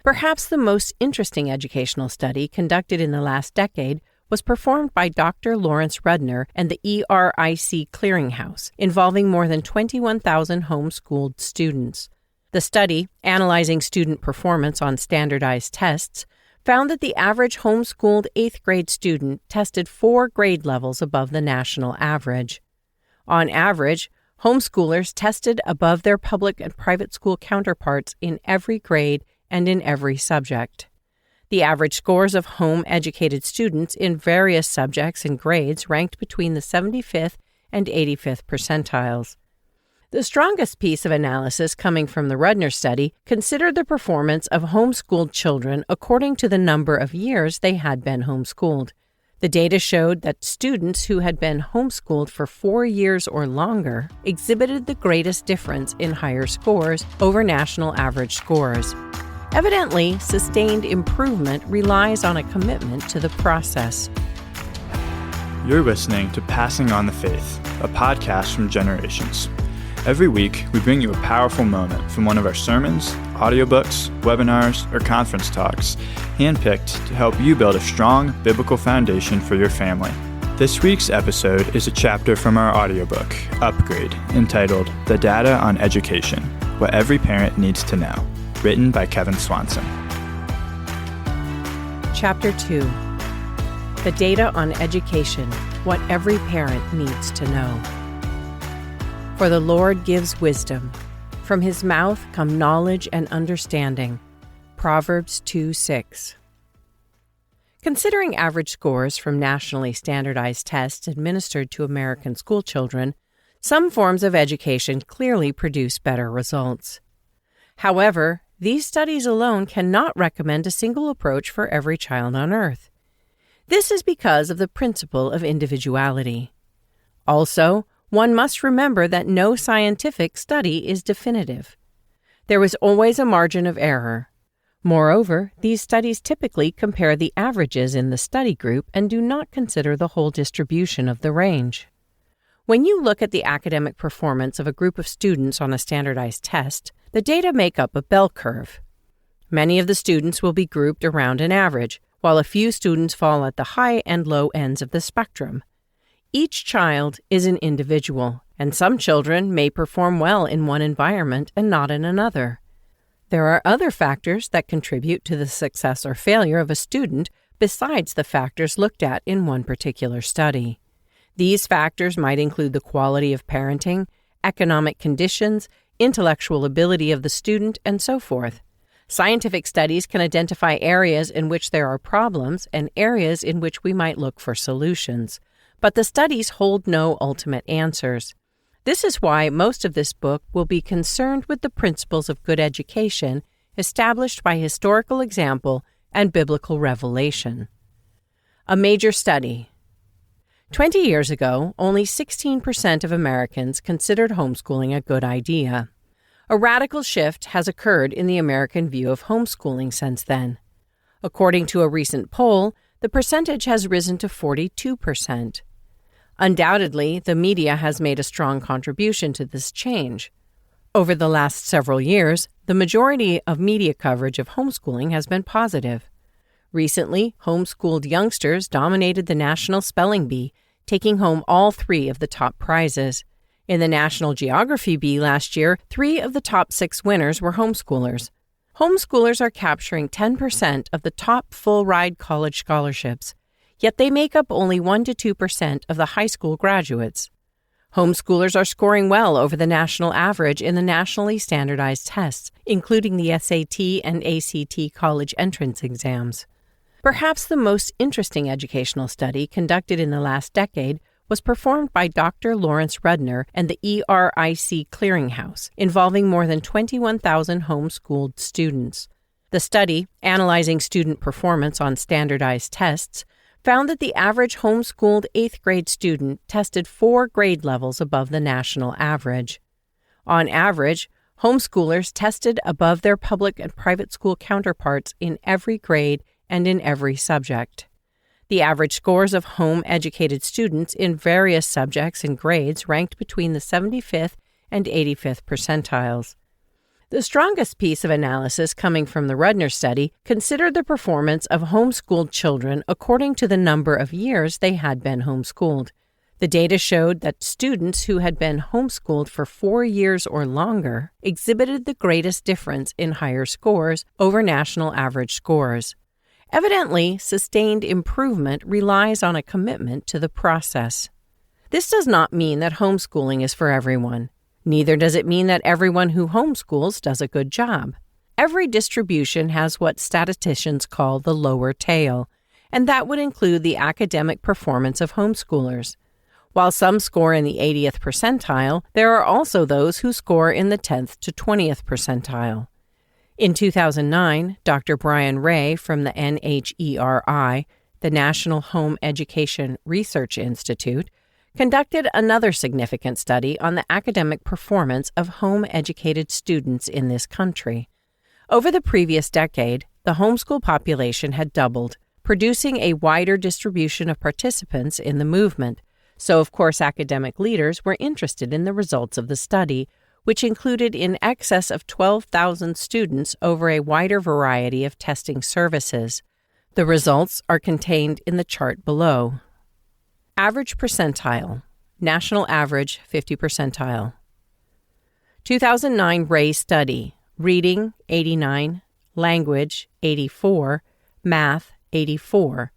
Perhaps the most interesting educational study conducted in the last decade was performed by Dr. Lawrence Rudner and the ERIC Clearinghouse, involving more than 21,000 homeschooled students. The study, analyzing student performance on standardized tests, found that the average homeschooled 8th grade student tested 4 grade levels above the national average. On average, homeschoolers tested above their public and private school counterparts in every grade and in every subject. The average scores of home-educated students in various subjects and grades ranked between the 75th and 85th percentiles. The strongest piece of analysis coming from the Rudner study considered the performance of homeschooled children according to the number of years they had been homeschooled. The data showed that students who had been homeschooled for 4 years or longer exhibited the greatest difference in higher scores over national average scores. Evidently, sustained improvement relies on a commitment to the process. You're listening to Passing on the Faith, a podcast from Generations. Every week, we bring you a powerful moment from one of our sermons, audiobooks, webinars, or conference talks, handpicked to help you build a strong biblical foundation for your family. This week's episode is a chapter from our audiobook, Upgrade, entitled The Data on Education, What Every Parent Needs to Know, written by Kevin Swanson. Chapter 2. The Data on Education, What Every Parent Needs to Know. For the Lord gives wisdom. From his mouth come knowledge and understanding. Proverbs 2:6. Considering average scores from nationally standardized tests administered to American school children, some forms of education clearly produce better results. However, these studies alone cannot recommend a single approach for every child on earth. This is because of the principle of individuality. Also, one must remember that no scientific study is definitive. There is always a margin of error. Moreover, these studies typically compare the averages in the study group and do not consider the whole distribution of the range. When you look at the academic performance of a group of students on a standardized test, the data make up a bell curve. Many of the students will be grouped around an average, while a few students fall at the high and low ends of the spectrum. Each child is an individual, and some children may perform well in one environment and not in another. There are other factors that contribute to the success or failure of a student besides the factors looked at in one particular study. These factors might include the quality of parenting, economic conditions, intellectual ability of the student, and so forth. Scientific studies can identify areas in which there are problems and areas in which we might look for solutions. But the studies hold no ultimate answers. This is why most of this book will be concerned with the principles of good education established by historical example and biblical revelation. A major study. 20 years ago, only 16% of Americans considered homeschooling a good idea. A radical shift has occurred in the American view of homeschooling since then. According to a recent poll, the percentage has risen to 42%. Undoubtedly, the media has made a strong contribution to this change. Over the last several years, the majority of media coverage of homeschooling has been positive. Recently, homeschooled youngsters dominated the National Spelling Bee, taking home all 3 of the top prizes. In the National Geography Bee last year, 3 of the top 6 winners were homeschoolers. Homeschoolers are capturing 10% of the top full-ride college scholarships, yet they make up only 1 to 2% of the high school graduates. Homeschoolers are scoring well over the national average in the nationally standardized tests, including the SAT and ACT college entrance exams. Perhaps the most interesting educational study conducted in the last decade was performed by Dr. Lawrence Rudner and the ERIC Clearinghouse, involving more than 21,000 homeschooled students. The study, analyzing student performance on standardized tests, found that the average homeschooled 8th grade student tested 4 grade levels above the national average. On average, homeschoolers tested above their public and private school counterparts in every grade and in every subject. The average scores of home-educated students in various subjects and grades ranked between the 75th and 85th percentiles. The strongest piece of analysis coming from the Rudner study considered the performance of homeschooled children according to the number of years they had been homeschooled. The data showed that students who had been homeschooled for 4 years or longer exhibited the greatest difference in higher scores over national average scores. Evidently, sustained improvement relies on a commitment to the process. This does not mean that homeschooling is for everyone. Neither does it mean that everyone who homeschools does a good job. Every distribution has what statisticians call the lower tail, and that would include the academic performance of homeschoolers. While some score in the 80th percentile, there are also those who score in the 10th to 20th percentile. In 2009, Dr. Brian Ray from the NHERI, the National Home Education Research Institute, conducted another significant study on the academic performance of home-educated students in this country. Over the previous decade, the homeschool population had doubled, producing a wider distribution of participants in the movement. So, of course, academic leaders were interested in the results of the study, which included in excess of 12,000 students over a wider variety of testing services. The results are contained in the chart below. Average percentile, national average 50 percentile. 2009 Ray study, reading 89, language 84, math 84.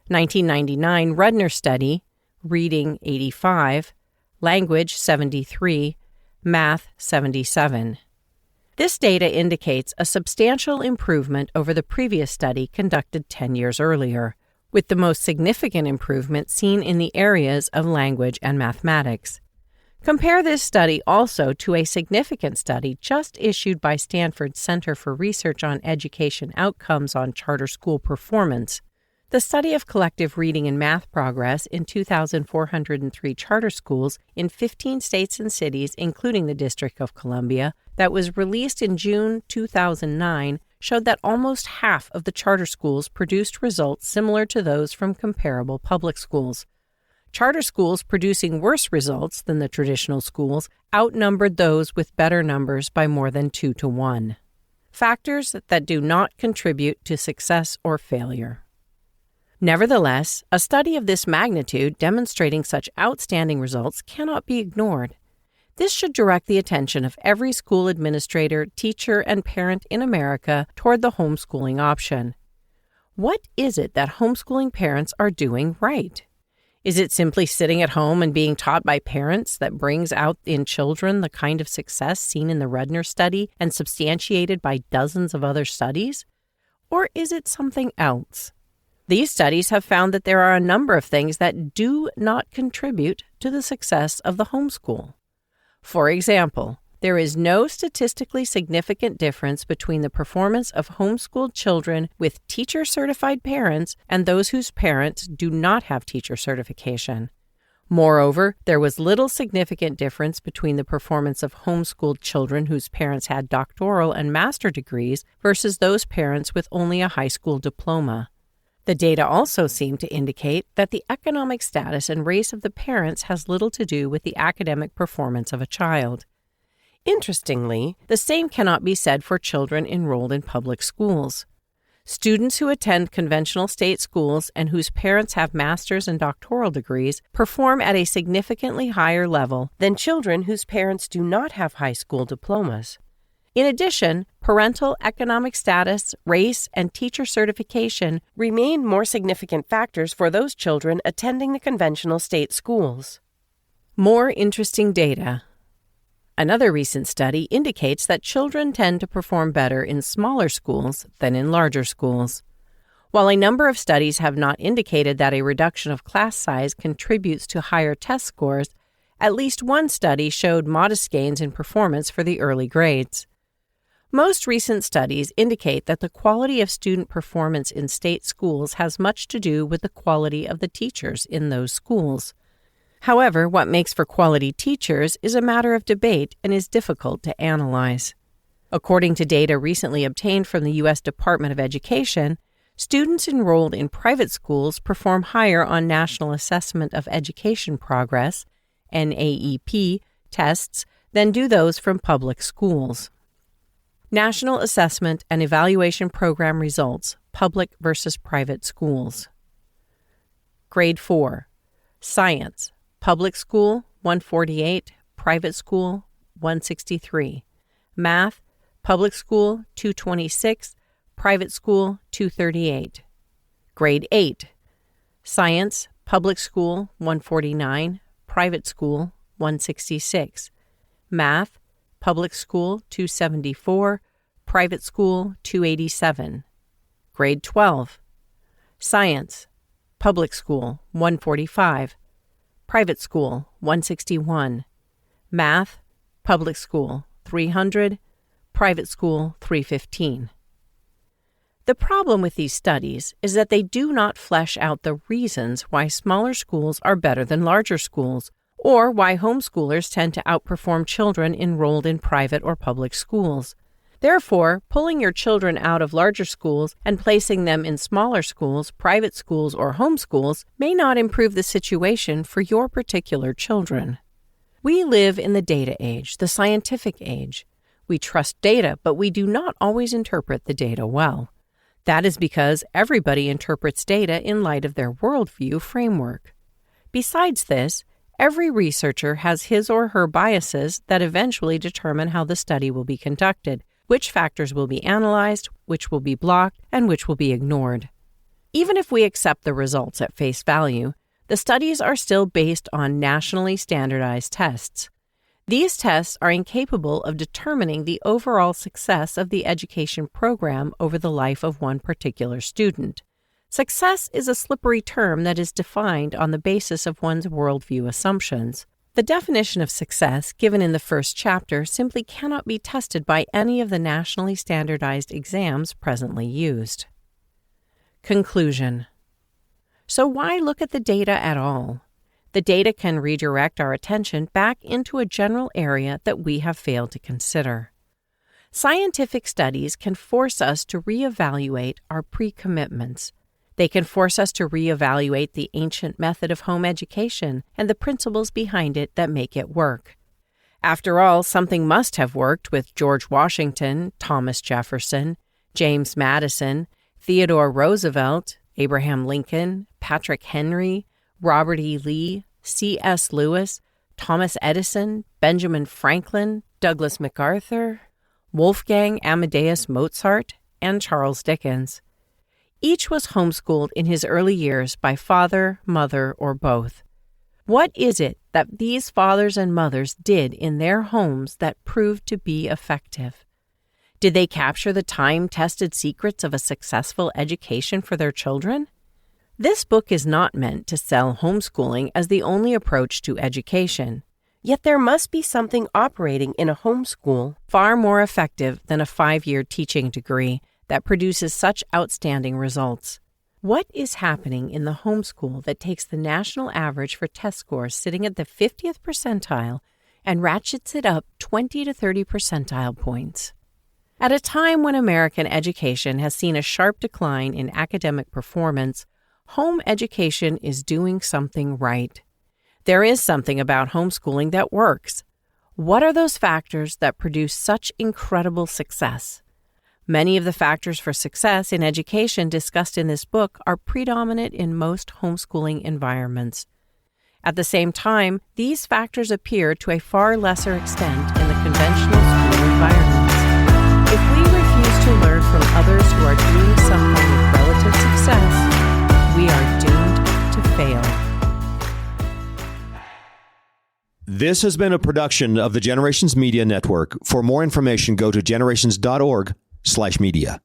1999 Rudner study, reading 85, language 73, math 77. This data indicates a substantial improvement over the previous study conducted 10 years earlier, with the most significant improvement seen in the areas of language and mathematics. Compare this study also to a significant study just issued by Stanford's Center for Research on Education Outcomes on Charter School Performance. The study of collective reading and math progress in 2,403 charter schools in 15 states and cities, including the District of Columbia, that was released in June 2009, showed that almost half of the charter schools produced results similar to those from comparable public schools. Charter schools producing worse results than the traditional schools outnumbered those with better numbers by more than 2 to 1. Factors that do not contribute to success or failure. Nevertheless, a study of this magnitude demonstrating such outstanding results cannot be ignored. This should direct the attention of every school administrator, teacher, and parent in America toward the homeschooling option. What is it that homeschooling parents are doing right? Is it simply sitting at home and being taught by parents that brings out in children the kind of success seen in the Rudner study and substantiated by dozens of other studies? Or is it something else? These studies have found that there are a number of things that do not contribute to the success of the homeschool. For example, there is no statistically significant difference between the performance of homeschooled children with teacher-certified parents and those whose parents do not have teacher certification. Moreover, there was little significant difference between the performance of homeschooled children whose parents had doctoral and master degrees versus those parents with only a high school diploma. The data also seem to indicate that the economic status and race of the parents has little to do with the academic performance of a child. Interestingly, the same cannot be said for children enrolled in public schools. Students who attend conventional state schools and whose parents have master's and doctoral degrees perform at a significantly higher level than children whose parents do not have high school diplomas. In addition, parental economic status, race, and teacher certification remain more significant factors for those children attending the conventional state schools. More interesting data. Another recent study indicates that children tend to perform better in smaller schools than in larger schools. While a number of studies have not indicated that a reduction of class size contributes to higher test scores, at least one study showed modest gains in performance for the early grades. Most recent studies indicate that the quality of student performance in state schools has much to do with the quality of the teachers in those schools. However, what makes for quality teachers is a matter of debate and is difficult to analyze. According to data recently obtained from the U.S. Department of Education, students enrolled in private schools perform higher on National Assessment of Education Progress, NAEP, tests than do those from public schools. National Assessment and Evaluation Program Results, Public versus Private Schools. Grade 4. Science, Public School, 148, Private School, 163. Math, Public School, 226, Private School, 238. Grade 8. Science, Public School, 149, Private School, 166. Math, Public School, 274, Private School, 287. Grade 12. Science, Public School, 145, Private School, 161. Math, Public School, 300, Private School, 315. The problem with these studies is that they do not flesh out the reasons why smaller schools are better than larger schools, or why homeschoolers tend to outperform children enrolled in private or public schools. Therefore, pulling your children out of larger schools and placing them in smaller schools, private schools, or homeschools may not improve the situation for your particular children. We live in the data age, the scientific age. We trust data, but we do not always interpret the data well. That is because everybody interprets data in light of their worldview framework. Besides this, every researcher has his or her biases that eventually determine how the study will be conducted, which factors will be analyzed, which will be blocked, and which will be ignored. Even if we accept the results at face value, the studies are still based on nationally standardized tests. These tests are incapable of determining the overall success of the education program over the life of one particular student. Success is a slippery term that is defined on the basis of one's worldview assumptions. The definition of success given in the first chapter simply cannot be tested by any of the nationally standardized exams presently used. Conclusion. So why look at the data at all? The data can redirect our attention back into a general area that we have failed to consider. Scientific studies can force us to reevaluate our pre-commitments. They can force us to reevaluate the ancient method of home education and the principles behind it that make it work. After all, something must have worked with George Washington, Thomas Jefferson, James Madison, Theodore Roosevelt, Abraham Lincoln, Patrick Henry, Robert E. Lee, C.S. Lewis, Thomas Edison, Benjamin Franklin, Douglas MacArthur, Wolfgang Amadeus Mozart, and Charles Dickens. Each was homeschooled in his early years by father, mother, or both. What is it that these fathers and mothers did in their homes that proved to be effective? Did they capture the time-tested secrets of a successful education for their children? This book is not meant to sell homeschooling as the only approach to education. Yet there must be something operating in a homeschool far more effective than a 5-year teaching degree that produces such outstanding results. What is happening in the homeschool that takes the national average for test scores sitting at the 50th percentile and ratchets it up 20 to 30 percentile points? At a time when American education has seen a sharp decline in academic performance, home education is doing something right. There is something about homeschooling that works. What are those factors that produce such incredible success? Many of the factors for success in education discussed in this book are predominant in most homeschooling environments. At the same time, these factors appear to a far lesser extent in the conventional school environments. If we refuse to learn from others who are doing something with relative success, we are doomed to fail. This has been a production of the Generations Media Network. For more information, go to generations.org/media.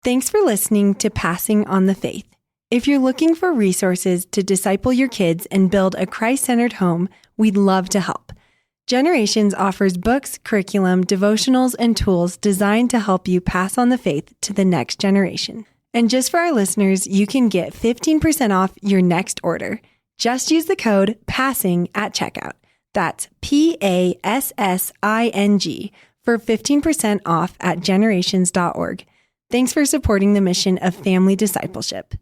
Thanks for listening to Passing on the Faith. If you're looking for resources to disciple your kids and build a Christ-centered home, we'd love to help. Generations offers books, curriculum, devotionals, and tools designed to help you pass on the faith to the next generation. And just for our listeners, you can get 15% off your next order. Just use the code PASSING at checkout. That's PASSING for 15% off at generations.org. Thanks for supporting the mission of family discipleship.